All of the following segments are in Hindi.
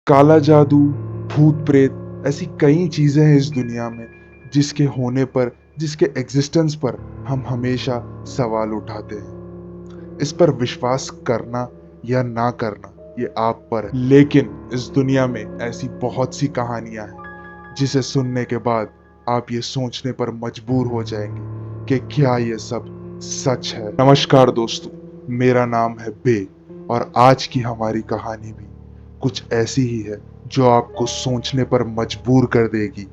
काला जादू, भूत प्रेत ऐसी कई चीजें हैं इस दुनिया में जिसके होने पर, जिसके एग्जिस्टेंस पर हम हमेशा सवाल उठाते हैं। इस पर विश्वास करना या ना करना ये आप पर है। लेकिन इस दुनिया में ऐसी बहुत सी कहानियां हैं जिसे सुनने के बाद आप ये सोचने पर मजबूर हो जाएंगे कि क्या ये सब सच है। नमस्कार दोस्तों, मेरा नाम है बे और आज की हमारी कहानी भी कुछ ऐसी ही है जो आपको सोचने पर मजबूर कर देगी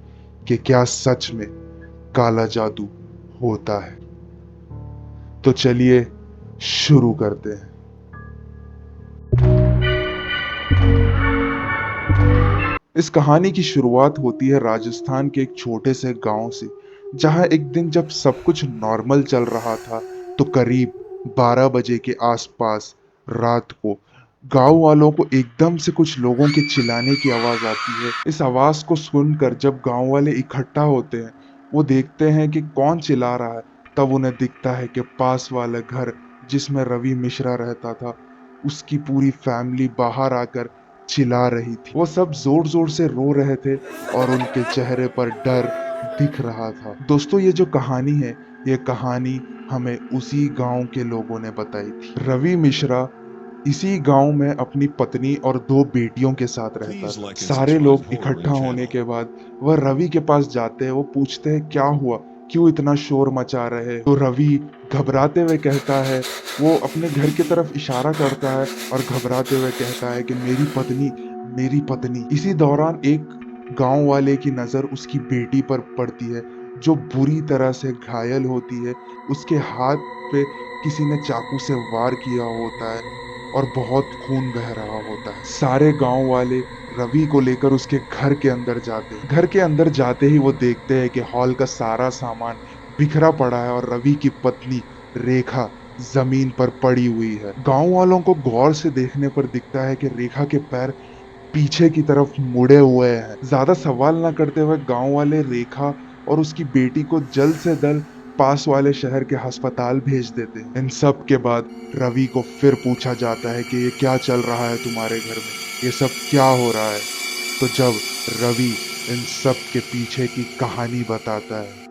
कि क्या सच में काला जादू होता है। तो चलिए शुरू करते हैं। इस कहानी की शुरुआत होती है राजस्थान के एक छोटे से गांव से, जहां एक दिन जब सब कुछ नॉर्मल चल रहा था तो करीब 12 बजे के आसपास रात को गांव वालों को एकदम से कुछ लोगों के चिल्लाने की आवाज आती है। इस आवाज को सुनकर जब गांव वाले इकट्ठा होते हैं, वो देखते हैं कि कौन चिल्ला रहा है। तब उन्हें दिखता है कि पास वाला घर जिसमें रवि मिश्रा रहता था, उसकी पूरी फैमिली बाहर आकर चिल्ला रही थी। वो सब जोर जोर से रो रहे थे और उनके चेहरे पर डर दिख रहा था। दोस्तों, ये जो कहानी है, ये कहानी हमें उसी गांव के लोगों ने बताई थी। रवि मिश्रा इसी गांव में अपनी पत्नी और 2 बेटियों के साथ रहता था। सारे लोग इकट्ठा होने के बाद वह रवि के पास जाते हैं। वो पूछते हैं क्या हुआ, क्यों इतना शोर मचा रहे हो? तो रवि घबराते हुए कहता है, वो अपने घर की तरफ इशारा करता है और घबराते हुए कहता है कि मेरी पत्नी, मेरी पत्नी। इसी दौरान एक गांव वाले की नजर उसकी बेटी पर पड़ती है जो बुरी तरह से घायल होती है। उसके हाथ पे किसी ने चाकू से वार किया होता है और बहुत खून बह रहा होता है। सारे गांव वाले रवि को लेकर उसके घर के अंदर जाते हैं। घर के अंदर जाते ही वो देखते हैं कि हॉल का सारा सामान बिखरा पड़ा है और रवि की पत्नी रेखा जमीन पर पड़ी हुई है। गांव वालों को गौर से देखने पर दिखता है कि रेखा के पैर पीछे की तरफ मुड़े हुए हैं। ज्यादा सवाल ना करते हुए गांव वाले रेखा और उसकी बेटी को जल्द से जल्द पास वाले शहर के अस्पताल भेज देते हैं। इन सब के बाद रवि को फिर पूछा जाता है कि ये क्या चल रहा है तुम्हारे घर में, ये सब क्या हो रहा है। तो जब रवि इन सब के पीछे की कहानी बताता है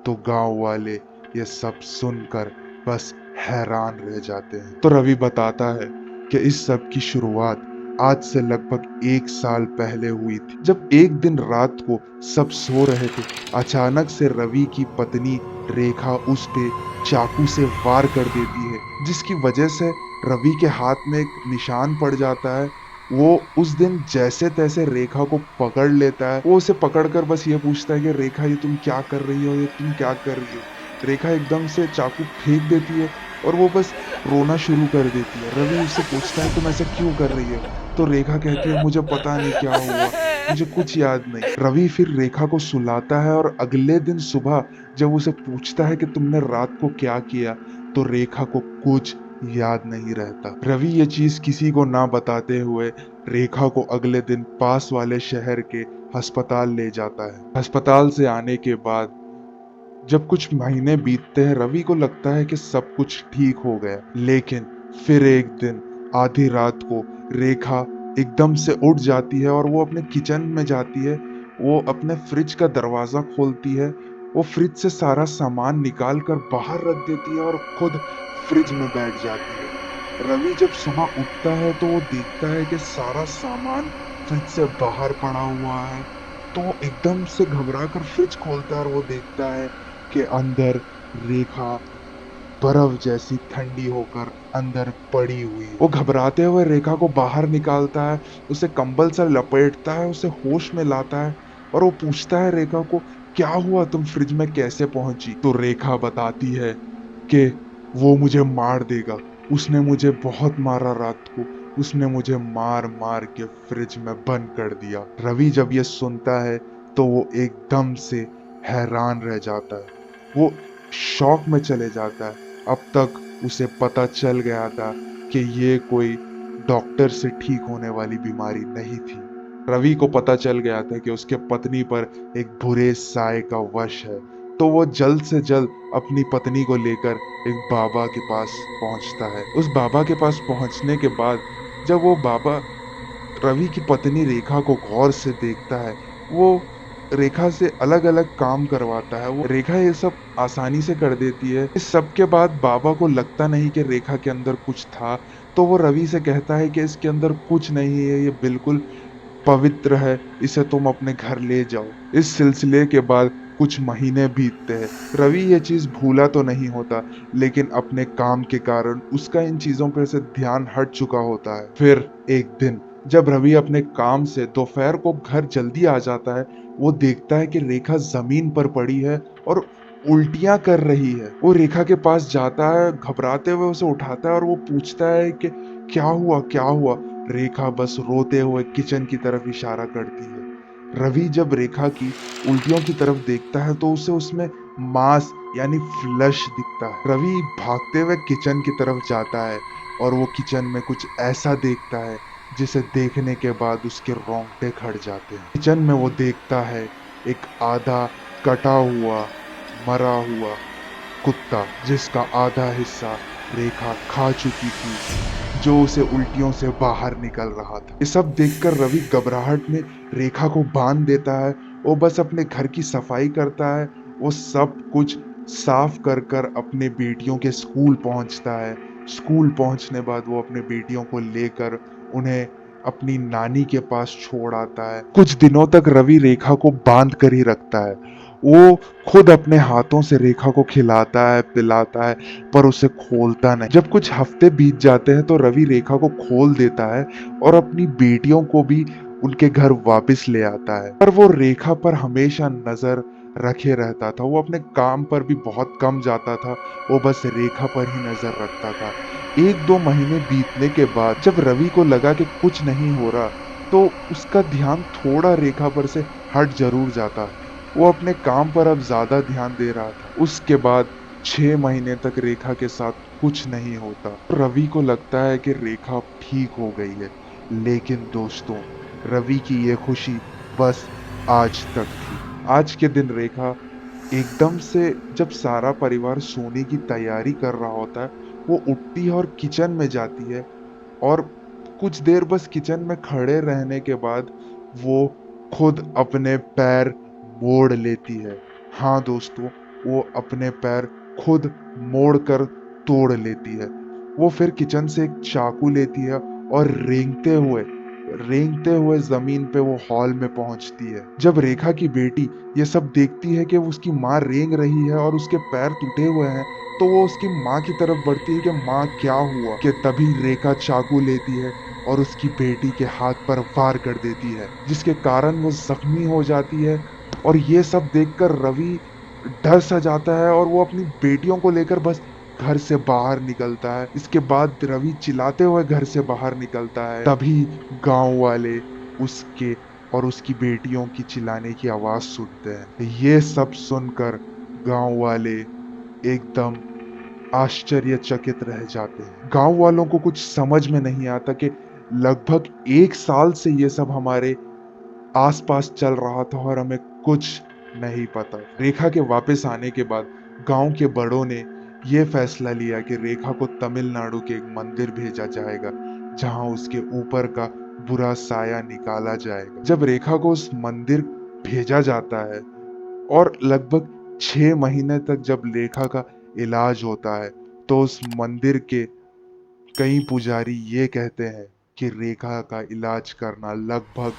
तो गांव वाले ये सब सुनकर बस हैरान रह जाते हैं। तो रवि बताता है कि इस सब की शुरुआत आज से लगभग 1 साल पहले हुई थी। जब एक दिन रात को सब सो रहे थे, अचानक से रवि की पत्नी रेखा उस पे चाकू से वार कर देती है, जिसकी वजह से रवि के हाथ में एक निशान पड़ जाता है। वो उस दिन जैसे तैसे रेखा को पकड़ लेता है। वो उसे पकड़कर बस ये पूछता है कि रेखा, ये तुम क्या कर रही हो, ये तुम क्या कर रही हो। रेखा एकदम से चाकू फेंक देती है और वो बस रोना शुरू कर देती है। रवि उससे पूछता है तुम ऐसा क्यों कर रही हो? तो रेखा कहती है मुझे पता नहीं क्या हुआ, मुझे कुछ याद नहीं। रवि फिर रेखा को सुलाता है और अगले दिन सुबह जब उसे पूछता है कि तुमने रात को क्या किया, तो रेखा को कुछ याद नहीं रहता। रवि ये चीज किसी को ना बताते हुए रेखा को अगले दिन पास वाले शहर के अस्पताल ले जाता है। अस्पताल से आने के बाद जब कुछ महीने बीतते हैं, रवि को लगता है कि सब कुछ ठीक हो गया। लेकिन फिर एक दिन आधी रात को रेखा एकदम से उठ जाती है और वो अपने किचन में जाती है। वो अपने फ्रिज का दरवाजा खोलती है, वो फ्रिज से सारा सामान निकाल कर बाहर रख देती है और खुद फ्रिज में बैठ जाती है। रवि जब सुबह उठता है तो वो देखता है कि सारा सामान फ्रिज से बाहर पड़ा हुआ है। तो वो एकदम से घबरा कर फ्रिज खोलता है और वो देखता है के अंदर रेखा बर्फ जैसी ठंडी होकर अंदर पड़ी हुई है। वो घबराते हुए रेखा को बाहर निकालता है, उसे कंबल से लपेटता है, उसे होश में लाता है और वो पूछता है रेखा को क्या हुआ, तुम फ्रिज में कैसे पहुंची? तो रेखा बताती है कि वो मुझे मार देगा, उसने मुझे बहुत मारा रात को, उसने मुझे मार मार के फ्रिज में बंद कर दिया। रवि जब ये सुनता है तो वो एकदम से हैरान रह जाता है, वो शॉक में चले जाता है। अब तक उसे पता चल गया था कि ये कोई डॉक्टर से ठीक होने वाली बीमारी नहीं थी। रवि को पता चल गया था कि उसके पत्नी पर एक बुरे साए का वश है। तो वो जल्द से जल्द अपनी पत्नी को लेकर एक बाबा के पास पहुंचता है। उस बाबा के पास पहुंचने के बाद जब वो बाबा रवि की पत्नी रेखा को गौर से देखता है। वो रेखा से अलग-अलग काम करवाता है। वो रेखा ये सब आसानी से कर देती है। इस सब के बाद बाबा को लगता नहीं कि रेखा के अंदर कुछ था, तो वो रवि से कहता है कि इसके अंदर कुछ नहीं है, ये बिल्कुल पवित्र है, इसे तुम अपने घर ले जाओ। इस सिलसिले के बाद कुछ महीने बीतते हैं। रवि ये चीज़ भूला तो नहीं होता, लेकिन अपने काम के कारण उसका इन चीज़ों पे से ध्यान हट चुका होता है। फिर एक दिन जब रवि अपने काम से दोपहर को घर जल्दी आ जाता है, वो देखता है कि रेखा ज़मीन पर पड़ी है और उल्टियाँ कर रही है। वो रेखा के पास जाता है, घबराते हुए उसे उठाता है और वो पूछता है कि क्या हुआ, क्या हुआ? रेखा बस रोते हुए किचन की तरफ इशारा करती है। रवि जब रेखा की उल्टियों की तरफ देखता है तो उसे उसमें मांस यानी फ्लश दिखता है। रवि भागते हुए किचन की तरफ जाता है और वो किचन में कुछ ऐसा देखता है जिसे देखने के बाद उसके रोंगटे खड़ जाते हैं। किचन में वो देखता है एक आधा कटा हुआ, मरा हुआ कुत्ता, जिसका आधा हिस्सा रेखा खा चुकी थी, जो उसे उल्टियों से बाहर निकल रहा था। ये सब देखकर रवि घबराहट में रेखा को बांध देता है। वो बस अपने घर की सफाई करता है। वो सब कुछ साफ कर कर अपने बेटियों के स्कूल पहुंचता है। स्कूल पहुंचने बाद वो अपने बेटियों को लेकर उन्हें अपनी नानी के पास छोड़ आता है। कुछ दिनों तक रवि रेखा को बांध कर ही रखता है। वो खुद अपने हाथों से रेखा को खिलाता है, पिलाता है, पर उसे खोलता नहीं। जब कुछ हफ्ते बीत जाते हैं तो रवि रेखा को खोल देता है और अपनी बेटियों को भी उनके घर वापस ले आता है। पर वो रेखा पर हमेशा नजर रखे रहता था। वो अपने काम पर भी बहुत कम जाता था। वो बस रेखा पर ही नजर रखता था। 1-2 महीने बीतने के बाद जब रवि को लगा कि कुछ नहीं हो रहा, तो उसका ध्यान थोड़ा रेखा पर से हट जरूर जाता। वो अपने काम पर अब ज्यादा ध्यान दे रहा था। उसके बाद 6 महीने तक रेखा के साथ कुछ नहीं होता। रवि को लगता है कि रेखा अब ठीक हो गई है। लेकिन दोस्तों, रवि की ये खुशी बस आज तक थी। आज के दिन रेखा एकदम से, जब सारा परिवार सोने की तैयारी कर रहा होता है, वो उठती है और किचन में जाती है और कुछ देर बस किचन में खड़े रहने के बाद वो खुद अपने पैर मोड़ लेती है। हाँ दोस्तों, वो अपने पैर खुद मोड़ कर तोड़ लेती है। वो फिर किचन से एक चाकू लेती है और रेंगते हुए जमीन पे वो हॉल में पहुंचती है। जब रेखा की बेटी ये सब देखती है कि उसकी माँ रेंग रही है और उसके पैर टूटे हुए हैं, तो वो उसकी माँ की तरफ बढ़ती है कि माँ क्या हुआ। कि तभी रेखा चाकू लेती है और उसकी बेटी के हाथ पर वार कर देती है, जिसके कारण वो जख्मी हो जाती है। और ये सब देखकर रवि डर सा जाता है और वो अपनी बेटियों को लेकर बस घर से बाहर निकलता है। इसके बाद रवि चिल्लाते हुए घर से बाहर निकलता है। तभी गांव वाले उसके और उसकी बेटियों की चिल्लाने की आवाज सुनते हैं। ये सब सुनकर गांव वाले एकदम आश्चर्यचकित रह जाते हैं। गांव वालों को कुछ समझ में नहीं आता कि लगभग 1 साल से ये सब हमारे आसपास चल रहा था और हमें कुछ नहीं पता। रेखा के वापस आने के बाद गांव के बड़ों ने यह फैसला लिया कि रेखा को तमिलनाडु के एक मंदिर भेजा जाएगा, जहां उसके ऊपर का बुरा साया निकाला जाएगा। जब रेखा को उस मंदिर भेजा जाता है और लगभग 6 महीने तक जब रेखा का इलाज होता है, तो उस मंदिर के कई पुजारी ये कहते हैं कि रेखा का इलाज करना लगभग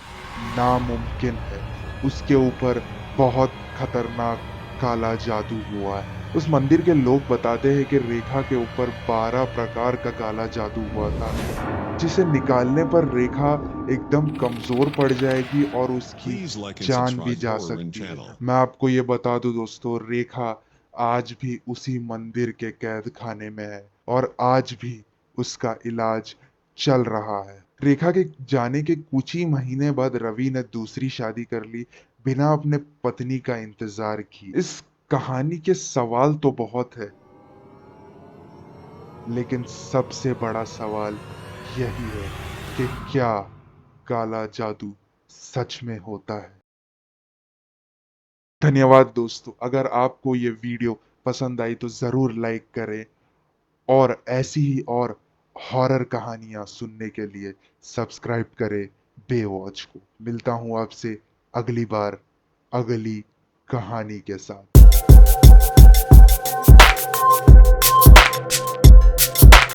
नामुमकिन है। उसके ऊपर बहुत खतरनाक काला जादू हुआ है। उस मंदिर के लोग बताते हैं कि रेखा के ऊपर 12 प्रकार का काला जादू हुआ था, जिसे निकालने पर रेखा एकदम कमजोर पड़ जाएगी और उसकी Please like and जान भी subscribe जा Horror and सकती है। Channel. मैं आपको ये बता दूं दोस्तों, रेखा आज भी उसी मंदिर के कैद खाने में है और आज भी उसका इलाज चल रहा है। रेखा के जाने के कुछ ही महीने बाद रवि ने दूसरी शादी कर ली, बिना अपने पत्नी का इंतजार किए। इस कहानी के सवाल तो बहुत है, लेकिन सबसे बड़ा सवाल यही है कि क्या काला जादू सच में होता है? धन्यवाद दोस्तों। अगर आपको ये वीडियो पसंद आई तो जरूर लाइक करें और ऐसी ही और हॉरर कहानियां सुनने के लिए सब्सक्राइब करें बेवॉच को। मिलता हूँ आपसे अगली बार, अगली कहानी के साथ।